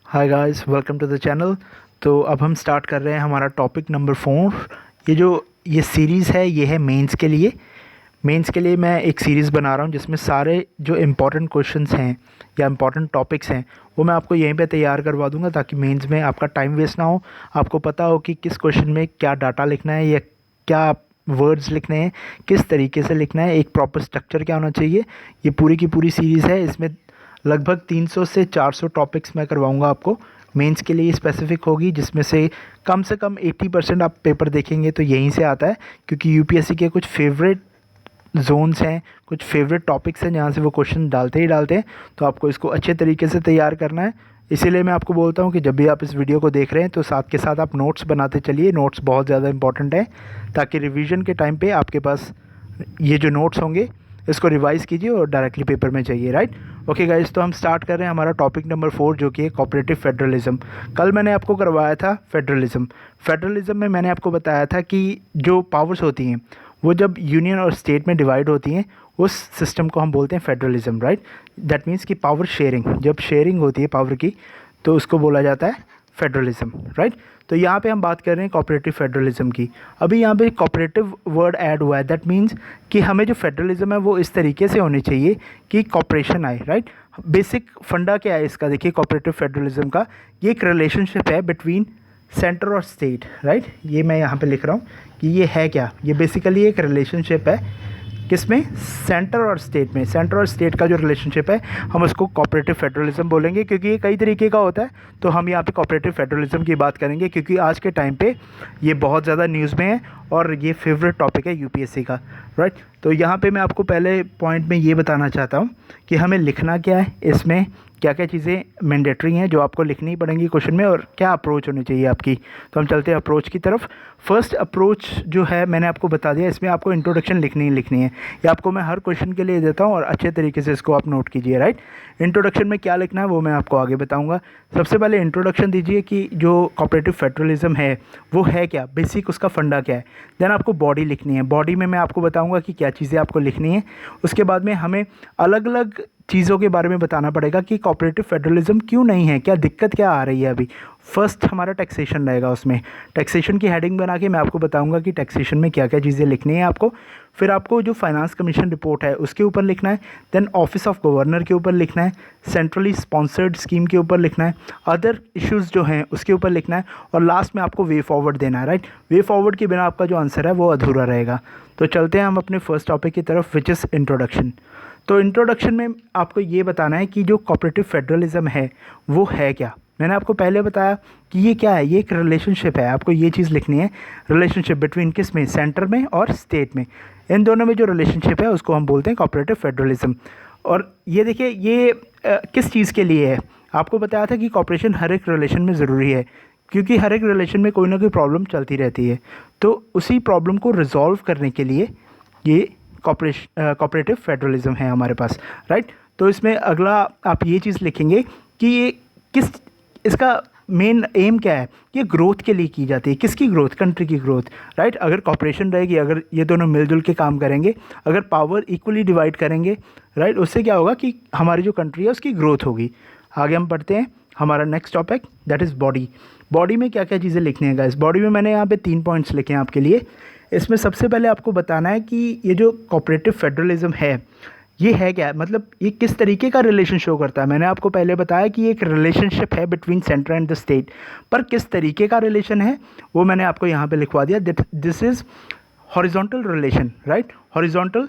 Hi guys, welcome to the channel. तो अब हम स्टार्ट कर रहे हैं हमारा टॉपिक नंबर 4। ये सीरीज़ है, ये है मेंस के लिए। मेंस के लिए मैं एक सीरीज़ बना रहा हूँ जिसमें सारे जो इम्पोर्टेंट क्वेश्चंस हैं या इम्पोर्टेंट टॉपिक्स हैं वो मैं आपको यहीं पे तैयार करवा दूंगा, ताकि मेंस में आपका टाइम वेस्ट ना हो। आपको पता हो कि किस क्वेश्चन में क्या डाटा लिखना है या क्या वर्ड्स लिखने हैं, किस तरीके से लिखना है, एक प्रॉपर स्ट्रक्चर क्या होना चाहिए। ये पूरी की पूरी सीरीज़ है। इसमें लगभग 300 से 400 टॉपिक्स मैं करवाऊंगा आपको। मेंस के लिए स्पेसिफिक होगी, जिसमें से कम 80% आप पेपर देखेंगे तो यहीं से आता है, क्योंकि यूपीएससी के कुछ फेवरेट जोन्स हैं, कुछ फेवरेट टॉपिक्स हैं जहाँ से वो क्वेश्चन डालते ही डालते हैं। तो आपको इसको अच्छे तरीके से तैयार करना है। इसीलिए मैं आपको बोलता हूँ कि जब भी आप इस वीडियो को देख रहे हैं तो साथ के साथ आप नोट्स बनाते चलिए। नोट्स बहुत ज़्यादा इंपॉर्टेंट है, ताकि रिवीजन के टाइम पे आपके पास ये जो नोट्स होंगे इसको रिवाइज़ कीजिए और डायरेक्टली पेपर में चाहिए। राइट, ओके गाइस, तो हम स्टार्ट कर रहे हैं हमारा टॉपिक नंबर 4, जो कि है कोऑपरेटिव फेडरलिज्म। कल मैंने आपको करवाया था फेडरलिज्म में मैंने आपको बताया था कि जो पावर्स होती हैं वो जब यूनियन और स्टेट में डिवाइड होती हैं, उस सिस्टम को हम बोलते हैं फेडरलिज्म। राइट, दैट मीन्स कि पावर शेयरिंग, जब शेयरिंग होती है पावर की तो उसको बोला जाता है फेडरलिज्म। राइट, तो यहाँ पे हम बात कर रहे हैं कोऑपरेटिव फेडरलिज्म की। अभी यहाँ पे कोऑपरेटिव वर्ड ऐड हुआ है, दैट मीन्स कि हमें जो फेडरलिज्म है वो इस तरीके से होनी चाहिए कि कॉपरेशन आए। राइट, बेसिक फंडा क्या है इसका, देखिए कोऑपरेटिव फेडरलिज्म का ये एक रिलेशनशिप है बिटवीन सेंटर और स्टेट। राइट, ये मैं यहाँ पे लिख रहा हूँ कि ये है क्या, ये बेसिकली एक रिलेशनशिप है किसमें, सेंटर और स्टेट में। सेंटर और स्टेट का जो रिलेशनशिप है हम उसको कोऑपरेटिव फेडरलिज्म बोलेंगे, क्योंकि ये कई तरीके का होता है। तो हम यहाँ पे कोऑपरेटिव फेडरलिज्म की बात करेंगे, क्योंकि आज के टाइम पे ये बहुत ज़्यादा न्यूज़ में है और ये फेवरेट टॉपिक है यूपीएससी का। राइट, तो यहाँ पे मैं आपको पहले पॉइंट में ये बताना चाहता हूँ कि हमें लिखना क्या है, इसमें क्या क्या चीज़ें मैंडेटरी हैं जो आपको लिखनी पड़ेंगी क्वेश्चन में, और क्या अप्रोच होनी चाहिए आपकी। तो हम चलते हैं अप्रोच की तरफ। फर्स्ट अप्रोच जो है मैंने आपको बता दिया, इसमें आपको इंट्रोडक्शन लिखनी ही लिखनी है। ये आपको मैं हर क्वेश्चन के लिए देता हूँ और अच्छे तरीके से इसको आप नोट कीजिए। राइट, इंट्रोडक्शन में क्या लिखना है वो मैं आपको आगे बताऊँगा। सबसे पहले इंट्रोडक्शन दीजिए कि जो कोऑपरेटिव फेडरलिज्म है वो है क्या, बेसिक उसका फंडा क्या है। देन आपको बॉडी लिखनी है। बॉडी में मैं आपको बताऊँगा कि क्या चीज़ें आपको लिखनी है। उसके बाद में हमें अलग अलग चीज़ों के बारे में बताना पड़ेगा कि कोऑपरेटिव फेडरलिज्म क्यों नहीं है, क्या दिक्कत क्या आ रही है अभी। फर्स्ट हमारा टैक्सेशन रहेगा, उसमें टैक्सेशन की हेडिंग बना के मैं आपको बताऊंगा कि टैक्सेशन में क्या क्या चीज़ें लिखनी है आपको। फिर आपको जो फाइनेंस कमीशन रिपोर्ट है उसके ऊपर लिखना है। देन ऑफिस ऑफ गवर्नर के ऊपर लिखना है। सेंट्रली स्पॉन्सर्ड स्कीम के ऊपर लिखना है। अदर इश्यूज़ जो हैं उसके ऊपर लिखना है। और लास्ट में आपको वे फॉरवर्ड देना है। राइट, वे फॉरवर्ड के बिना आपका जो आंसर है वो अधूरा रहेगा। तो चलते हैं हम अपने फर्स्ट टॉपिक की तरफ, विच इज़ इंट्रोडक्शन। तो इंट्रोडक्शन में आपको ये बताना है कि जो कोऑपरेटिव फेडरलिज्म है वो है क्या। मैंने आपको पहले बताया कि ये क्या है, ये एक रिलेशनशिप है। आपको ये चीज़ लिखनी है, रिलेशनशिप बिटवीन किस में, सेंटर में और स्टेट में। इन दोनों में जो रिलेशनशिप है उसको हम बोलते हैं कोऑपरेटिव फेडरलिज्म। और ये देखिए ये किस चीज़ के लिए है। आपको बताया था कि कॉपरेशन हर एक रिलेशन में ज़रूरी है, क्योंकि हर एक रिलेशन में कोई ना कोई प्रॉब्लम चलती रहती है। तो उसी प्रॉब्लम को रिजॉल्व करने के लिए ये कोऑपरेटिव फेडरलिज्म है हमारे पास। राइट, तो इसमें अगला आप ये चीज़ लिखेंगे कि ये किस, इसका मेन एम क्या है, ये ग्रोथ के लिए की जाती है। किसकी ग्रोथ, कंट्री की ग्रोथ। राइट, अगर कॉपरेशन रहेगी, अगर ये दोनों मिलजुल के काम करेंगे, अगर पावर इक्वली डिवाइड करेंगे, राइट, उससे क्या होगा कि हमारी जो कंट्री है उसकी ग्रोथ होगी। आगे हम पढ़ते हैं हमारा next topic, that is body. Body में क्या क्या चीज़ें लिखनी है गाइस। बॉडी में मैंने यहाँ पे 3 पॉइंट्स लिखे हैं आपके लिए। इसमें सबसे पहले आपको बताना है कि ये जो कोऑपरेटिव फेडरलिज्म है ये है क्या, मतलब ये किस तरीके का रिलेशन शो करता है। मैंने आपको पहले बताया कि ये एक रिलेशनशिप है between centre and the state, पर किस तरीके का रिलेशन है वो मैंने आपको यहाँ पे लिखवा दिया। This is horizontal relation. Right, horizontal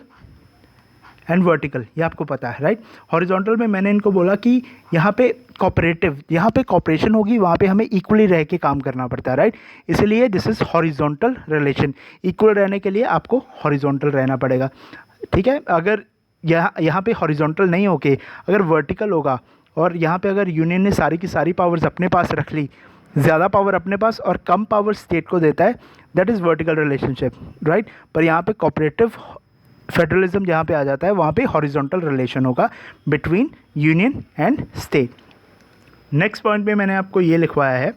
and vertical, ये आपको पता है। राइट, हॉरिजॉन्टल में मैंने इनको बोला कि यहाँ पे कोऑपरेटिव, यहाँ पे कॉपरेशन होगी, वहाँ पे हमें इक्वली रह के काम करना पड़ता है। राइट, इसलिए this is horizontal relation. Equal रहने के लिए आपको हॉरिजॉन्टल रहना पड़ेगा। ठीक है, अगर यहाँ पे हॉरिजॉन्टल नहीं होके अगर वर्टिकल होगा, और यहाँ पे अगर यूनियन ने सारी की सारी पावर्स अपने पास रख ली, ज़्यादा पावर अपने पास और कम पावर स्टेट को देता है, that is vertical relationship. Right, पर यहाँ पे कोऑपरेटिव फेडरलिज्म जहाँ पे आ जाता है वहाँ पे हॉरिजॉन्टल रिलेशन होगा between union and state. Next point में मैंने आपको ये लिखवाया है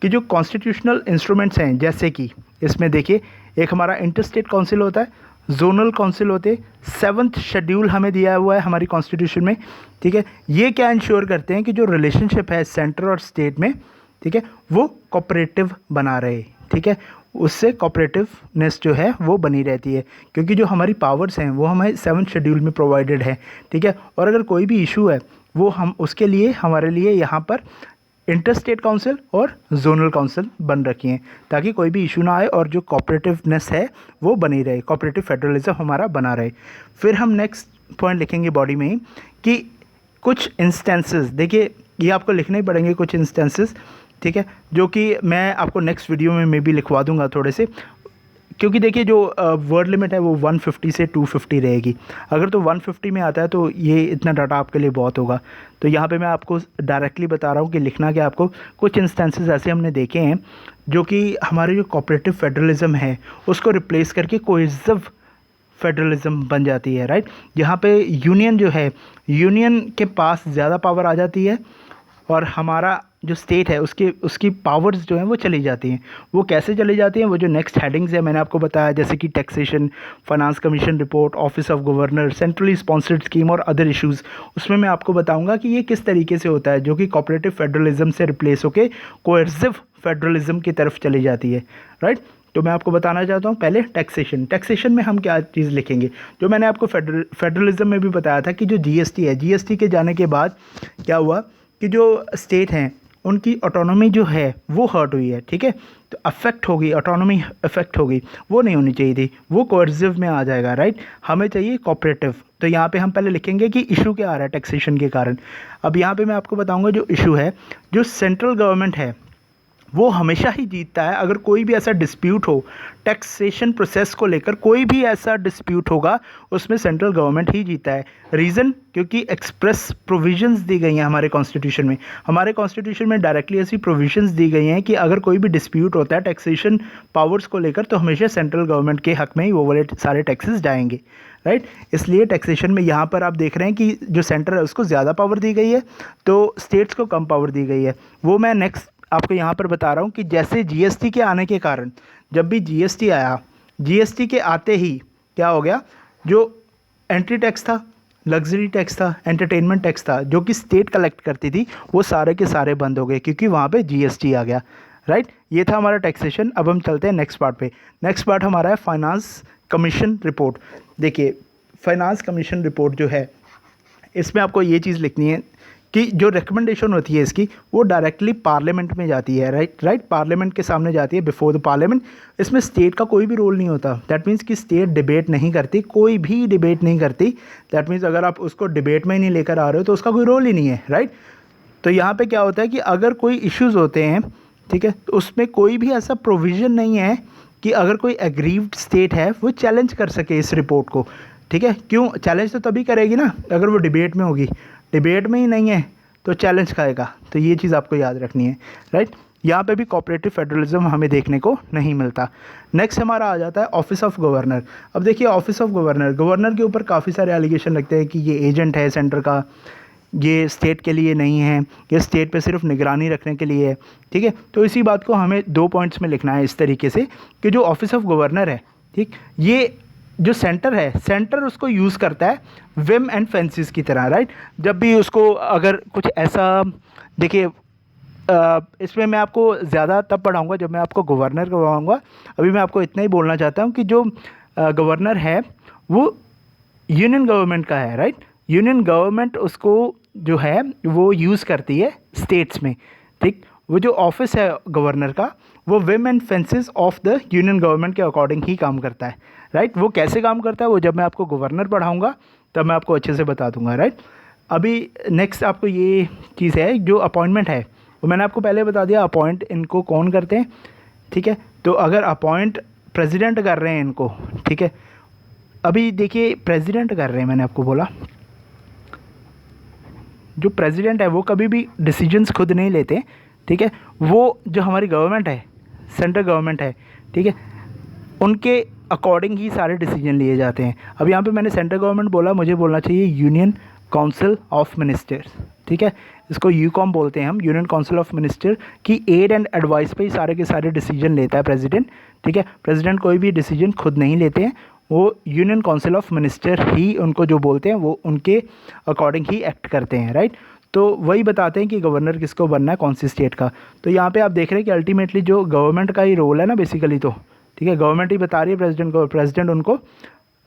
कि जो कॉन्स्टिट्यूशनल इंस्ट्रूमेंट्स हैं, जैसे कि इसमें देखिए एक हमारा इंटर स्टेट काउंसिल होता है, जोनल काउंसिल होते, 7th शेड्यूल हमें दिया हुआ है हमारी कॉन्स्टिट्यूशन में, ठीक है। ये क्या इंश्योर करते हैं कि जो रिलेशनशिप है सेंटर और स्टेट में, ठीक है, वो कोऑपरेटिव बना रहे, ठीक है, उससे कोऑपरेटिवनेस जो है वो बनी रहती है, क्योंकि जो हमारी पावर्स हैं वो हमें 7th शेड्यूल में प्रोवाइडेड है, ठीक है। और अगर कोई भी इशू है वो हम उसके लिए हमारे लिए यहाँ पर इंटर स्टेट काउंसिल और जोनल काउंसिल बन रखी हैं, ताकि कोई भी इशू ना आए और जो कोऑपरेटिवनेस है वो बनी रहे, कोऑपरेटिव फेडरलिज्म हमारा बना रहे। फिर हम नेक्स्ट पॉइंट लिखेंगे बॉडी में ही कि कुछ इंस्टेंसेस, देखिए ये आपको लिखने ही पड़ेंगे कुछ इंस्टेंसेस, ठीक है, जो कि मैं आपको नेक्स्ट वीडियो में भी लिखवा दूंगा थोड़े से, क्योंकि देखिए जो वर्ड लिमिट है वो 150 से 250 रहेगी। अगर तो 150 में आता है तो ये इतना डाटा आपके लिए बहुत होगा। तो यहाँ पे मैं आपको डायरेक्टली बता रहा हूँ कि लिखना क्या आपको, कुछ इंस्टेंसेस ऐसे हमने देखे हैं जो कि हमारे जो कोऑपरेटिव फेडरलिज्म है उसको रिप्लेस करके कोहेसिव फेडरलिज्म बन जाती है, राइट। यहाँ पे यूनियन जो है, यूनियन के पास ज़्यादा पावर आ जाती है और हमारा जो स्टेट है उसकी पावर्स जो हैं वो चली जाती हैं। वो कैसे चली जाती हैं, वो जो नेक्स्ट हेडिंग्स है मैंने आपको बताया, जैसे कि taxation, finance commission report, office of governor, centrally sponsored scheme और अदर इश्यूज़, उसमें मैं आपको बताऊंगा कि ये किस तरीके से होता है, जो कि कोऑपरेटिव फेडरलिज्म से रिप्लेस होकर कोएर्सिव फेडरलिज्म की तरफ चली जाती है, राइट। तो मैं आपको बताना चाहता हूँ पहले टैक्सेशन में हम क्या चीज़ लिखेंगे, जो मैंने आपको फेडरलिज्म में भी बताया था कि जो जीएसटी है, जीएसटी के जाने के बाद क्या हुआ कि जो स्टेट हैं उनकी ऑटोनॉमी जो है वो हर्ट हुई है, ठीक है, तो अफेक्ट होगी, ऑटोनॉमी अफेक्ट होगी, वो नहीं होनी चाहिए थी, वो कोएर्सिव में आ जाएगा, राइट। हमें चाहिए कोऑपरेटिव। तो यहाँ पे हम पहले लिखेंगे कि इशू क्या आ रहा है टैक्सेशन के कारण। अब यहाँ पे मैं आपको बताऊंगा जो इशू है, जो सेंट्रल गवर्नमेंट है वो हमेशा ही जीतता है। अगर कोई भी ऐसा डिस्प्यूट हो टैक्सेशन प्रोसेस को लेकर, कोई भी ऐसा डिस्प्यूट होगा उसमें सेंट्रल गवर्नमेंट ही जीता है। रीज़न, क्योंकि एक्सप्रेस प्रोविजंस दी गई हैं हमारे कॉन्स्टिट्यूशन में। हमारे कॉन्स्टिट्यूशन में डायरेक्टली ऐसी प्रोविजंस दी गई हैं कि अगर कोई भी डिस्प्यूट होता है टैक्सेशन पावर्स को लेकर तो हमेशा सेंट्रल गवर्नमेंट के हक में ही वो वाले सारे टैक्सेस जाएंगे, राइट। इसलिए टैक्सेशन में यहाँ पर आप देख रहे हैं कि जो सेंटर है उसको ज़्यादा पावर दी गई है तो स्टेट्स को कम पावर दी गई है। वो मैं नेक्स्ट आपको यहाँ पर बता रहा हूँ कि जैसे जीएसटी के आने के कारण, जब भी जीएसटी आया, जीएसटी के आते ही क्या हो गया, जो एंट्री टैक्स था, लग्जरी टैक्स था, एंटरटेनमेंट टैक्स था, जो कि स्टेट कलेक्ट करती थी, वो सारे के सारे बंद हो गए क्योंकि वहाँ पे जीएसटी आ गया, राइट। ये था हमारा टैक्सेशन। अब हम चलते हैं नेक्स्ट पार्ट पे। नेक्स्ट पार्ट हमारा है फाइनेंस कमीशन रिपोर्ट। देखिए फाइनेंस कमीशन रिपोर्ट जो है, इसमें आपको ये चीज़ लिखनी है कि जो रिकमेंडेशन होती है इसकी वो डायरेक्टली पार्लियामेंट में जाती है, राइट, पार्लियामेंट के सामने जाती है, बिफोर द पार्लियामेंट। इसमें स्टेट का कोई भी रोल नहीं होता। दैट मीन्स कि स्टेट डिबेट नहीं करती, कोई भी डिबेट नहीं करती। दैट मीन्स अगर आप उसको डिबेट में ही नहीं लेकर आ रहे हो तो उसका कोई रोल ही नहीं है, राइट। तो यहाँ पे क्या होता है कि अगर कोई इश्यूज़ होते हैं, ठीक है, तो उसमें कोई भी ऐसा प्रोविज़न नहीं है कि अगर कोई एग्रीव्ड स्टेट है वो चैलेंज कर सके इस रिपोर्ट को, ठीक है। क्यों चैलेंज तो तभी करेगी ना अगर वो डिबेट में होगी, डिबेट में ही नहीं है तो चैलेंज खाएगा। तो ये चीज़ आपको याद रखनी है, राइट। यहाँ पे भी कोऑपरेटिव फेडरलिज्म हमें देखने को नहीं मिलता। नेक्स्ट हमारा आ जाता है ऑफिस ऑफ गवर्नर। अब देखिए ऑफिस ऑफ गवर्नर के ऊपर काफ़ी सारे एलिगेशन लगते हैं कि ये एजेंट है सेंटर का, ये स्टेट के लिए नहीं है, ये स्टेट पे सिर्फ निगरानी रखने के लिए है, ठीक है। तो इसी बात को हमें 2 पॉइंट्स में लिखना है इस तरीके से कि जो ऑफिस ऑफ गवर्नर है, ठीक, ये जो सेंटर है, सेंटर उसको यूज़ करता है विम एंड फेंसिस की तरह, राइट। जब भी उसको अगर कुछ ऐसा, देखिए इसमें मैं आपको ज़्यादा तब पढ़ाऊँगा जब मैं आपको गवर्नर करवाऊँगा। अभी मैं आपको इतना ही बोलना चाहता हूँ कि जो गवर्नर है वो यूनियन गवर्नमेंट का है, राइट। यूनियन गवर्नमेंट उसको जो है वो यूज़ करती है स्टेट्स में, ठीक। वो जो ऑफिस है गवर्नर का वो Vim and fancies of the union government के अकॉर्डिंग ही काम करता है, राइट। वो कैसे काम करता है वो जब मैं आपको गवर्नर पढ़ाऊँगा तब मैं आपको अच्छे से बता दूंगा, राइट। अभी नेक्स्ट आपको ये चीज़ है जो अपॉइंटमेंट है, वो मैंने आपको पहले बता दिया अपॉइंट इनको कौन करते हैं, ठीक है। तो अगर अपॉइंट प्रेसिडेंट कर रहे हैं इनको, ठीक है। अभी देखिए प्रेसिडेंट कर रहे हैं, मैंने आपको बोला जो प्रेसिडेंट है वो कभी भी डिसीजंस खुद नहीं लेते, ठीक है। वो जो हमारी गवर्नमेंट है, सेंट्रल गवर्नमेंट है, ठीक है, उनके अकॉर्डिंग ही सारे डिसीजन लिए जाते हैं। अब यहाँ पे मैंने सेंट्रल गवर्नमेंट बोला, मुझे बोलना चाहिए यूनियन काउंसिल ऑफ मिनिस्टर्स, ठीक है। इसको यूकॉम बोलते हैं हम, यूनियन काउंसिल ऑफ मिनिस्टर की एड एंड एडवाइस पे ही सारे के सारे डिसीजन लेता है प्रेसिडेंट, ठीक है। प्रेसिडेंट कोई भी डिसीजन खुद नहीं लेते हैं, वो यूनियन काउंसिल ऑफ मिनिस्टर ही उनको जो बोलते हैं वो उनके अकॉर्डिंग ही एक्ट करते हैं, राइट। तो वही बताते हैं कि गवर्नर किसको बनना है कौन सी स्टेट का। तो यहाँ पे आप देख रहे हैं कि अल्टीमेटली जो गवर्नमेंट का ही रोल है ना बेसिकली, तो ठीक है, गवर्नमेंट ही बता रही है प्रेसिडेंट को, प्रेसिडेंट उनको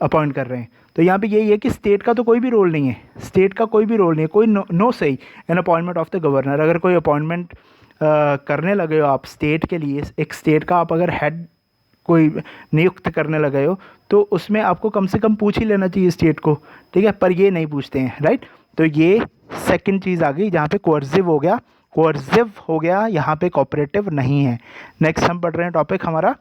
अपॉइंट कर रहे हैं। तो यहाँ पे यही है कि स्टेट का तो कोई भी रोल नहीं है, स्टेट का कोई भी रोल नहीं है, कोई नो सही an appointment of the governor. अगर कोई अपॉइंटमेंट करने लगे हो आप स्टेट के लिए, एक स्टेट का आप अगर हेड कोई नियुक्त करने लगे हो, तो उसमें आपको कम से कम पूछ ही लेना चाहिए स्टेट को, ठीक है, पर ये नहीं पूछते हैं, राइट। तो ये सेकंड चीज़ आ गई जहाँ पे कोअर्सिव हो गया, कोअर्सिव हो गया, यहाँ पे कोऑपरेटिव नहीं है। नेक्स्ट हम पढ़ रहे हैं टॉपिक हमारा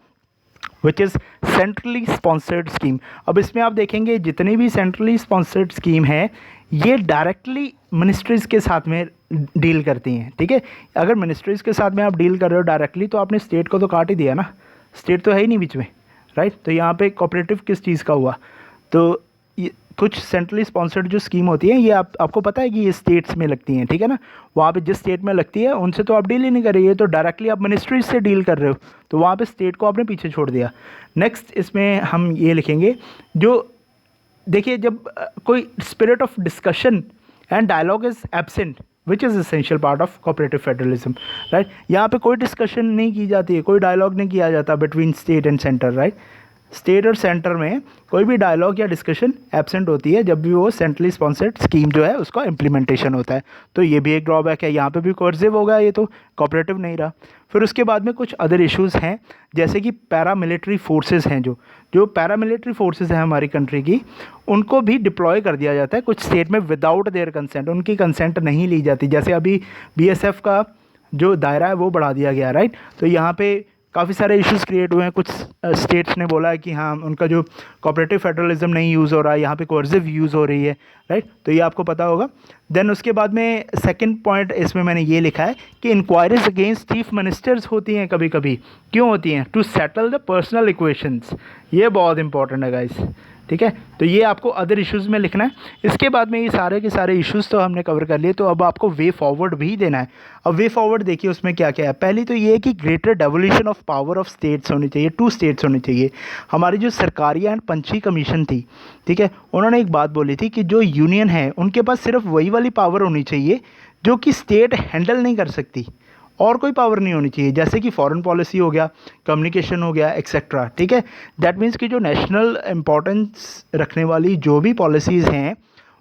which is centrally sponsored scheme. अब इसमें आप देखेंगे जितनी भी सेंट्रली स्पॉन्सर्ड स्कीम है ये डायरेक्टली मिनिस्ट्रीज़ के साथ में डील करती हैं, ठीक है। अगर मिनिस्ट्रीज़ के साथ में आप डील कर रहे हो डायरेक्टली तो आपने स्टेट को तो काट ही दिया ना, स्टेट तो है ही नहीं बीच में, राइट। तो यहाँ पे कोऑपरेटिव किस चीज़ का हुआ, तो कुछ सेंट्रली स्पॉन्सर्ड जो स्कीम होती है ये आपको पता है कि ये स्टेट्स में लगती हैं, ठीक है ना। वहाँ पे जिस स्टेट में लगती है उनसे तो आप डील ही नहीं कर रही है, तो डायरेक्टली आप मिनिस्ट्री से डील कर रहे हो, तो वहाँ पे स्टेट को आपने पीछे छोड़ दिया। नेक्स्ट इसमें हम ये लिखेंगे, जो देखिए जब कोई spirit of discussion and dialogue is absent which is essential part of cooperative federalism, right. यहाँ पे कोई डिस्कशन नहीं की जाती है, कोई डायलॉग नहीं किया जाता between state and centre, right. State और सेंटर में कोई भी डायलॉग या डिस्कशन एब्सेंट होती है जब भी वो सेंट्रली स्पॉन्सर्ड स्कीम जो है उसका इम्प्लीमेंटेशन होता है। तो ये भी एक ड्रॉबैक है, यहाँ पे भी कोर्सिव होगा, ये तो कोऑपरेटिव नहीं रहा। फिर उसके बाद में कुछ अदर इश्यूज़ हैं, जैसे कि पैरामिलिट्री फोर्सेस हैं, जो पैरामिलिट्री फोर्सेस हैं हमारी कंट्री की, उनको भी डिप्लॉय कर दिया जाता है कुछ स्टेट में विदाउट देयर कंसेंट, उनकी कंसेंट नहीं ली जाती। जैसे अभी BSF का जो दायरा है वो बढ़ा दिया गया, राइट। तो यहाँ पे काफ़ी सारे इश्यूज़ क्रिएट हुए हैं, कुछ स्टेट्स ने बोला है कि हाँ उनका जो कोऑपरेटिव फेडरलिज्म नहीं यूज़ हो रहा है, यहाँ पे कोर्सिव यूज़ हो रही है, राइट। तो ये आपको पता होगा। देन उसके बाद में सेकंड पॉइंट इसमें मैंने ये लिखा है कि इंक्वायरीज अगेंस्ट चीफ मिनिस्टर्स होती हैं कभी कभी, क्यों होती हैं, to settle the personal equations. ये बहुत इंपॉर्टेंट है गाइस, ठीक है। तो ये आपको अदर इश्यूज़ में लिखना है। इसके बाद में ये सारे के सारे इश्यूज़ तो हमने कवर कर लिए, तो अब आपको वे फॉरवर्ड भी देना है। अब वे फॉरवर्ड देखिए उसमें क्या क्या है। पहली तो ये है कि greater devolution of power of states होनी चाहिए, 2 स्टेट्स होनी चाहिए। हमारी जो सरकारिया एंड पंची कमीशन थी, ठीक है, उन्होंने एक बात बोली थी कि जो यूनियन है उनके पास सिर्फ वही वाली पावर होनी चाहिए जो कि स्टेट हैंडल नहीं कर सकती, और कोई पावर नहीं होनी चाहिए, जैसे कि फॉरेन पॉलिसी हो गया, कम्युनिकेशन हो गया, एक्सेट्रा, ठीक है। दैट मीन्स कि जो नेशनल इम्पोर्टेंस रखने वाली जो भी पॉलिसीज़ हैं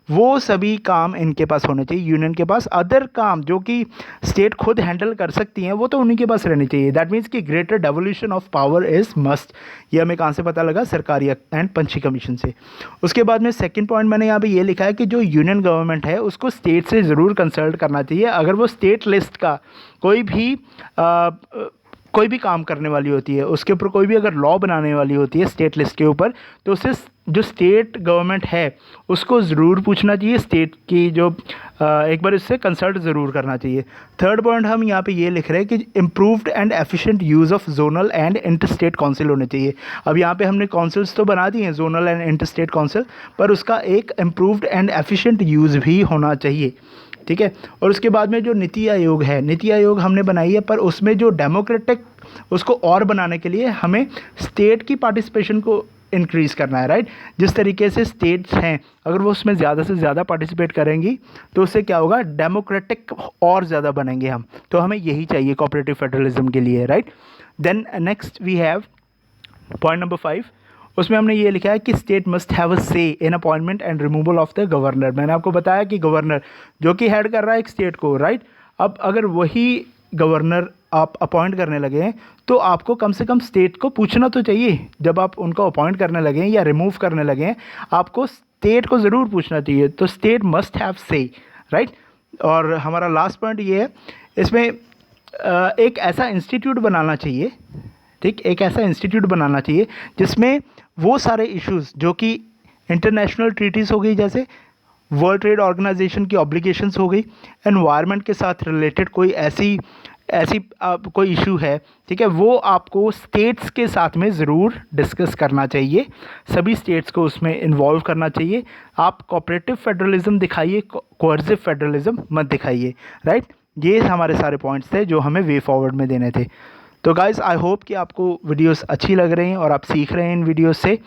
वो सभी काम इनके पास होने चाहिए, यूनियन के पास। अदर काम जो कि स्टेट खुद हैंडल कर सकती हैं वो तो उन्हीं के पास रहनी चाहिए। दैट मीन्स कि greater devolution of power is must. ये हमें कहाँ से पता लगा, सरकारी एंड पंची कमीशन से। उसके बाद में सेकंड पॉइंट मैंने यहाँ पे ये लिखा है कि जो यूनियन गवर्नमेंट है उसको स्टेट से ज़रूर कंसल्ट करना चाहिए। अगर वो स्टेट लिस्ट का कोई भी काम करने वाली होती है, उसके ऊपर कोई भी अगर लॉ बनाने वाली होती है स्टेट लिस्ट के ऊपर, तो उससे जो स्टेट गवर्नमेंट है उसको ज़रूर पूछना चाहिए, स्टेट की जो एक बार इससे कंसल्ट ज़रूर करना चाहिए। थर्ड पॉइंट हम यहाँ पे ये लिख रहे हैं कि improved and efficient use of zonal and inter state council होने चाहिए। अब यहाँ पे हमने काउंसिल्स तो बना दिए हैं, zonal and inter state council, पर उसका एक इम्प्रूव्ड एंड एफिशिएंट यूज़ भी होना चाहिए, ठीक है। और उसके बाद में जो नीति आयोग है, नीति आयोग हमने बनाई है, पर उसमें जो डेमोक्रेटिक उसको और बनाने के लिए हमें स्टेट की पार्टिसिपेशन को इंक्रीज़ करना है, राइट। जिस तरीके से स्टेट्स हैं अगर वो उसमें ज़्यादा से ज़्यादा पार्टिसिपेट करेंगी तो उससे क्या होगा, डेमोक्रेटिक और ज़्यादा बनेंगे हम। तो हमें यही चाहिए कोऑपरेटिव फेडरलिज्म के लिए, right. Then next we have point number 5। उसमें हमने ये लिखा है कि state must have a say in appointment and removal of the governor. मैंने आपको बताया कि गवर्नर जो कि हेड कर रहा है एक स्टेट को, राइट। अब अगर वही गवर्नर आप अपॉइंट करने लगे हैं तो आपको कम से कम स्टेट को पूछना तो चाहिए, जब आप उनको अपॉइंट करने लगे हैं या रिमूव करने लगे हैं आपको स्टेट को ज़रूर पूछना चाहिए। तो स्टेट मस्ट हैव से, राइट। और हमारा लास्ट पॉइंट ये है, इसमें एक ऐसा इंस्टीट्यूट बनाना चाहिए, ठीक, एक ऐसा इंस्टीट्यूट बनाना चाहिए जिसमें वो सारे इश्यूज़ जो कि इंटरनेशनल ट्रीटीज़ हो गई, जैसे वर्ल्ड ट्रेड ऑर्गेनाइजेशन की ऑब्लिगेशंस हो गई, एनवायरनमेंट के साथ रिलेटेड कोई ऐसी कोई इशू है, ठीक है, वो आपको स्टेट्स के साथ में ज़रूर डिस्कस करना चाहिए, सभी स्टेट्स को उसमें इन्वॉल्व करना चाहिए। आप कोऑपरेटिव फेडरलिज्म दिखाइए, कोअर्सिव फेडरलिज्म मत दिखाइए, राइट। ये हमारे सारे पॉइंट्स थे जो हमें वे फॉरवर्ड में देने थे। तो गाइज़ आई होप कि आपको वीडियोस अच्छी लग रही हैं और आप सीख रहे हैं इन वीडियोस से।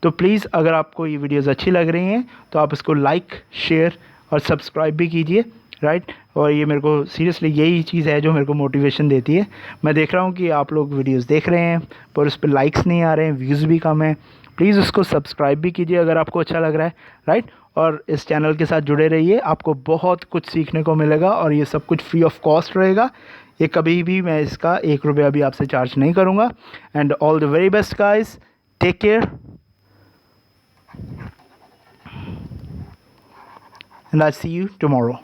तो प्लीज़ अगर आपको ये वीडियोज़ अच्छी लग रही हैं तो आप इसको लाइक, शेयर और सब्सक्राइब भी कीजिए, राइट। और ये मेरे को सीरियसली यही चीज़ है जो मेरे को मोटिवेशन देती है। मैं देख रहा हूँ कि आप लोग वीडियोज़ देख रहे हैं पर उस पर लाइक्स नहीं आ रहे हैं, व्यूज़ भी कम हैं। प्लीज़ उसको सब्सक्राइब भी कीजिए अगर आपको अच्छा लग रहा है, राइट। और इस चैनल के साथ जुड़े रहिए, आपको बहुत कुछ सीखने को मिलेगा और ये सब कुछ फ्री ऑफ कॉस्ट रहेगा। ये कभी भी मैं इसका 1 रुपया भी आपसे चार्ज नहीं करूँगा। And all the very best guys, take care and I'll see you tomorrow.